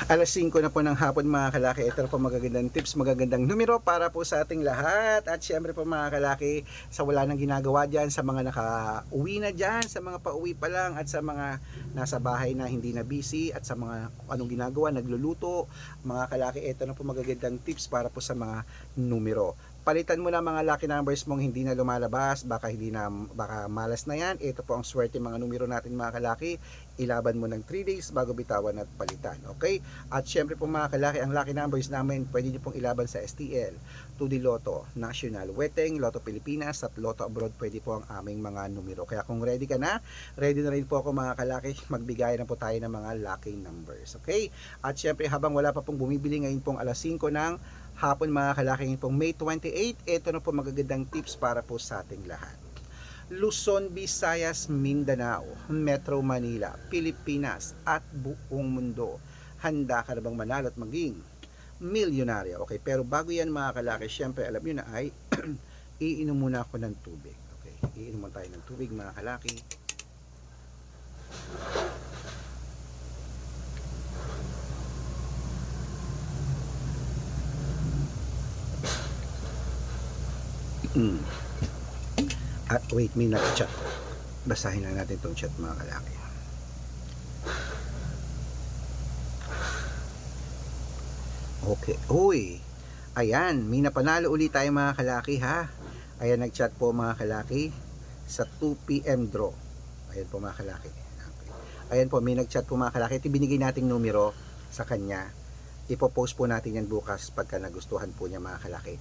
Alas 5 na po ng hapon mga kalaki. Ito po magagandang tips, magagandang numero para po sa ating lahat. At syempre po mga kalaki, sa wala nang ginagawa dyan, sa mga naka-uwi na dyan, sa mga pauwi pa lang, at sa mga nasa bahay na hindi na busy, at sa mga anong ginagawa, nagluluto. Mga kalaki, ito na po magagandang tips para po sa mga numero. Palitan mo na mga lucky numbers mong hindi na lumalabas, baka malas na yan. Ito po ang swerte mga numero natin mga kalaki. Ilaban mo ng 3 days bago bitawan at palitan. Okay? At syempre po mga kalaki, ang lucky numbers namin pwede nyo pong ilaban sa STL, 2D Lotto, National, Weteng, Lotto Pilipinas at Lotto Abroad. Pwede po ang aming mga numero. Kaya kung ready ka na, ready na rin po ako mga kalaki. Magbigay na po tayo ng mga lucky numbers. Okay? At syempre habang wala pa pong bumibili ngayon pong alas 5 ng hapon mga kalaki, ngayon pong May 28, ito na po magagandang tips para po sa ating lahat. Luzon, Visayas, Mindanao, Metro Manila, Pilipinas at buong mundo. Handa ka na bang manalo at maging milyonaryo? Okay, pero bago yan mga kalaki, syempre alam nyo na ay iinom muna ako ng tubig. Okay, iinom muna tayo ng tubig mga kalaki. At wait, may nag-chat. Basahin lang natin itong chat mga kalaki. Okay. Uy. Ayan, may napanalo ulit tayo mga kalaki ha. Ayan, nag-chat po mga kalaki sa 2 PM draw. Ayan po mga kalaki. Ayan po, may nag-chat po mga kalaki. Ito binigay nating numero sa kanya. Ipopost po natin yan bukas pagka nagustuhan po niya mga kalaki.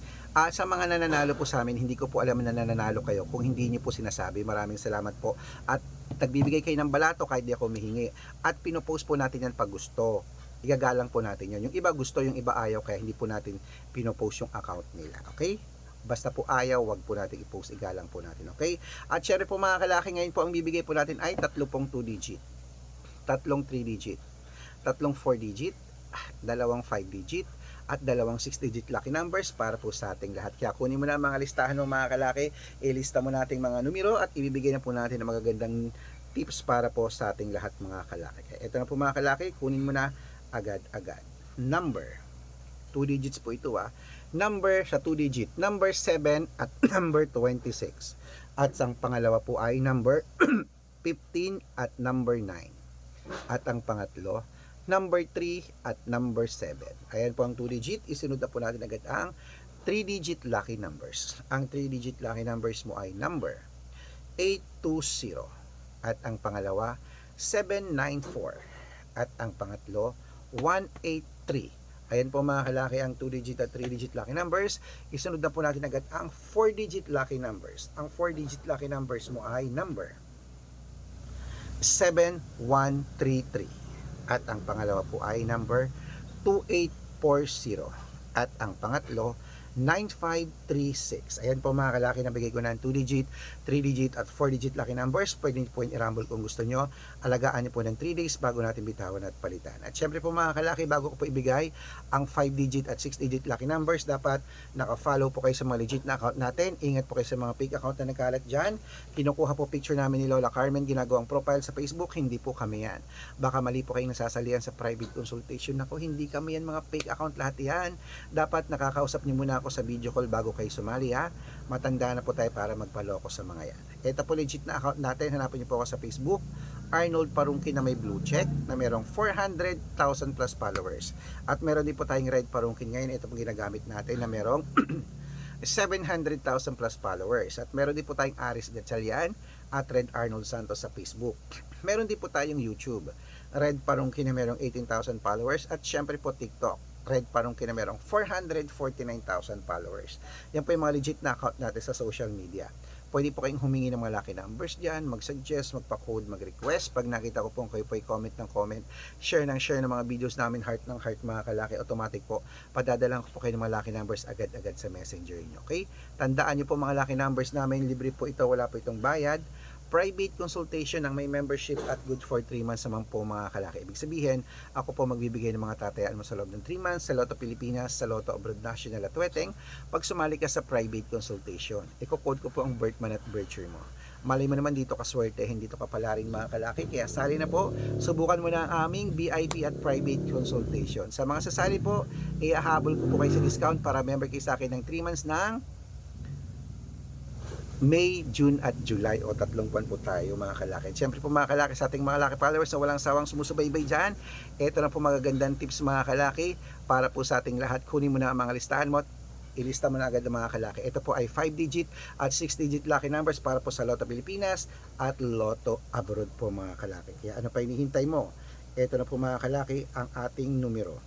Sa mga nananalo po sa amin, hindi ko po alam na nananalo kayo kung hindi niyo po sinasabi. Maraming salamat po. At nagbibigay kayo ng balato kahit di ako humihingi. At pinopost po natin yan pag gusto. Igagalang po natin yan. Yung iba gusto, yung iba ayaw, kaya hindi po natin pinopost yung account nila. Okay? Basta po ayaw, wag po natin i-post, igalang po natin. Okay? At syempre po mga kalaki, ngayon po ang bibigay po natin ay 3 pong 2 digit, 3 3 digit, 3 4 digit, 2 5 digit, at 2 6 digit lucky numbers para po sa ating lahat. Kaya kunin mo na mga listahan ng mga kalaki, ilista mo natin mga numero at ibibigay na po natin ng magagandang tips para po sa ating lahat mga kalaki. Kaya ito na po mga kalaki, kunin mo na agad-agad. Number, 2 digits po ito Number sa 2 digit, number 7 at number 26. At ang pangalawa po ay number 15 at number 9. At ang pangatlo, number 3 at number 7. Ayan po ang 2 digit. Isunod na po natin agad ang 3 digit lucky numbers. Ang 3 digit lucky numbers mo ay number 820. At ang pangalawa, 794. At ang pangatlo, 183. Ayan po mga kalaki ang 2 digit at 3 digit lucky numbers. Isunod na po natin agad ang 4 digit lucky numbers. Ang 4 digit lucky numbers mo ay number 7133. At ang pangalawa po ay number 2840. At ang pangatlo, 9536. Ayan po mga kalaki, nabigay ko na 2 digit, 3 digit at 4 digit lucky numbers. Pwede nyo po yung i-rumble kung gusto nyo. Alagaan nyo po ng 3 days bago natin bitawan at palitan. At syempre po mga kalaki, bago ko po ibigay ang 5 digit at 6 digit lucky numbers, dapat naka-follow po kayo sa mga legit na account natin. Ingat po kayo sa mga fake account na nagkalat dyan. Kinukuha po picture namin ni Lola Carmen, ginagawang profile sa Facebook. Hindi po kami yan. Baka mali po kayong nasasalihan sa private consultation. Ako, hindi kami yan, mga fake account lahat yan. Dapat nakakausap nyo muna ako sa video call bago kayo sumali ha. Matanda na po tayo para magpaloko sa mga yan. Ito po legit na account natin. Hanapin nyo po ako sa Facebook, Arnold Parungkin na may blue check na merong 400,000 plus followers. At meron din po tayong red Parungkin ngayon. Ito po ginagamit natin na merong 700,000 plus followers. At meron din po tayong Aris Gatchalian at Red Arnold Santos sa Facebook. Meron din po tayong YouTube, Red Parungkin na merong 18,000 followers. At syempre po TikTok, Red Parungkin na merong 449,000 followers. Yan po yung mga legit na account natin sa social media. Pwede po kayong humingi ng mga lucky numbers dyan, mag-suggest, magpa-code, mag-request. Pag nakita ko po kayo po comment ng comment, share ng mga videos namin, heart ng heart mga kalaki, automatic po, padadalang ko po kayo ng mga lucky numbers agad-agad sa messenger nyo. Okay? Tandaan nyo po mga lucky numbers namin, libre po ito, wala po itong bayad. Private consultation ang may membership at good for 3 months naman po mga kalaki. Ibig sabihin, ako po magbibigay ng mga tatayaan mo sa loob ng 3 months sa Lotto Pilipinas, sa Lotto Abroad National at Weteng pag sumali ka sa private consultation. Iko-code ko po ang birth month at birth year mo. Malay mo naman dito kaswerte, hindi to kapalarin mga kalaki. Kaya sali na po, subukan mo na ang aming VIP at private consultation. Sa mga sasali po, iahabol ko po kayo sa discount para member kayo sa akin ng 3 months ng May, June at July, o 3 buwan po tayo mga kalaki. Siyempre po mga kalaki, sa ating mga kalaki followers na walang sawang sumusubaybay dyan, ito na po magagandang tips mga kalaki para po sa ating lahat. Kunin mo na ang mga listahan mo at ilista mo na agad ang mga kalaki. Ito po ay 5 digit at 6 digit lucky numbers para po sa Lotto Pilipinas at Lotto Abroad po mga kalaki. Kaya ano pa hinihintay mo? Ito na po mga kalaki ang ating numero.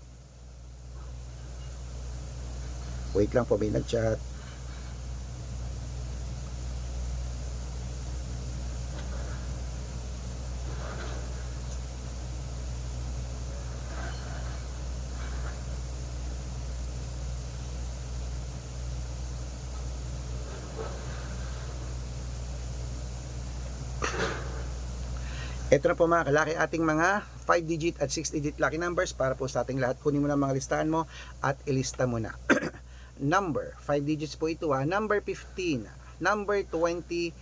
Wait lang po, may nag-chat. Ito na po mga kalaki ating mga 5 digit at 6 digit lucky numbers para po sa ating lahat. Kunin mo na mga listahan mo at ilista mo na. Number, 5 digits po ito ha. Number 15, number 28,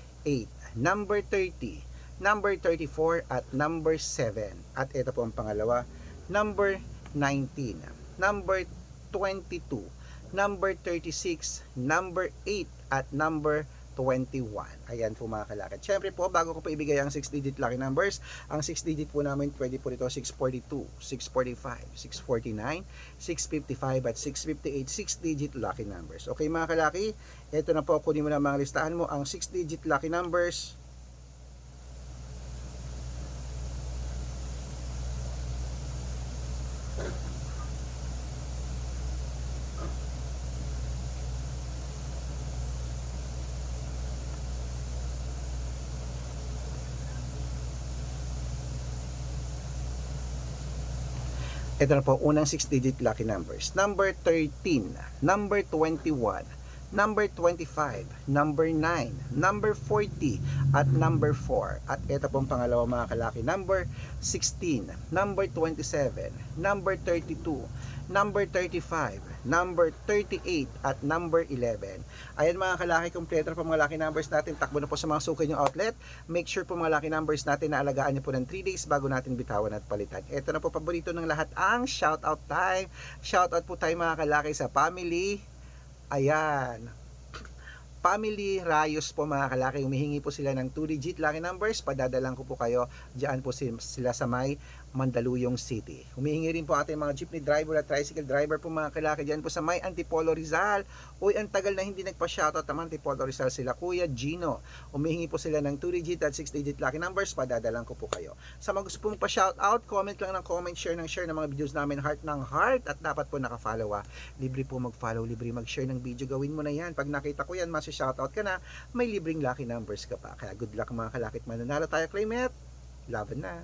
number 30, number 34 at number 7. At ito po ang pangalawa, number 19, number 22, number 36, number 8 at number 21. Ayan po mga kalakad. Siyempre po, bago ko po ibigay ang 6 digit lucky numbers, ang 6 digit po namin pwede po dito 642, 645, 649, 655 at 658, 6 digit lucky numbers. Okay mga kalaki, ito na po, kunin mo na mga listahan mo ang 6 digit lucky numbers. Ito na po, unang 6 digit lucky numbers. Number 13, number 21, number 25, number 9, number 40, at number 4. At ito pong pangalawa mga kalaki, number 16, number 27, number 32, number 35, number 38, at number 11. Ayan mga kalaki, kompleto na po mga lucky numbers natin. Takbo na po sa mga suki nyo outlet. Make sure po mga lucky numbers natin na alagaan nyo po ng 3 days bago natin bitawan at palitan. Ito na po paborito ng lahat, ang shoutout time. Shoutout po tayo mga kalaki sa family. Ayan, Family Rayos po mga kalaki, humihingi po sila ng 2 digit lucky numbers, padadalang ko po kayo, diyan po sila sa may Mandaluyong City. Humihingi rin po ating mga jeepney driver at tricycle driver po mga kalaki, diyan po sa may Antipolo Rizal. Uy, ang tagal na hindi nagpa-shoutout naman Antipolo Rizal sila, Kuya Gino. Humihingi po sila ng 2 digit at 6 digit lucky numbers, padadalang ko po kayo. Sa mga gusto pong pa-shoutout, comment lang ng comment, share ng mga videos namin, heart ng heart, at dapat po naka-follow ha. Libre po mag-follow, libre mag-share ng video, gawin mo na yan. Pag nakita ko yan, shoutout ka na, may libreng lucky numbers ka pa. Kaya good luck mga kalakit, mananalo tayo, claim it, laban na.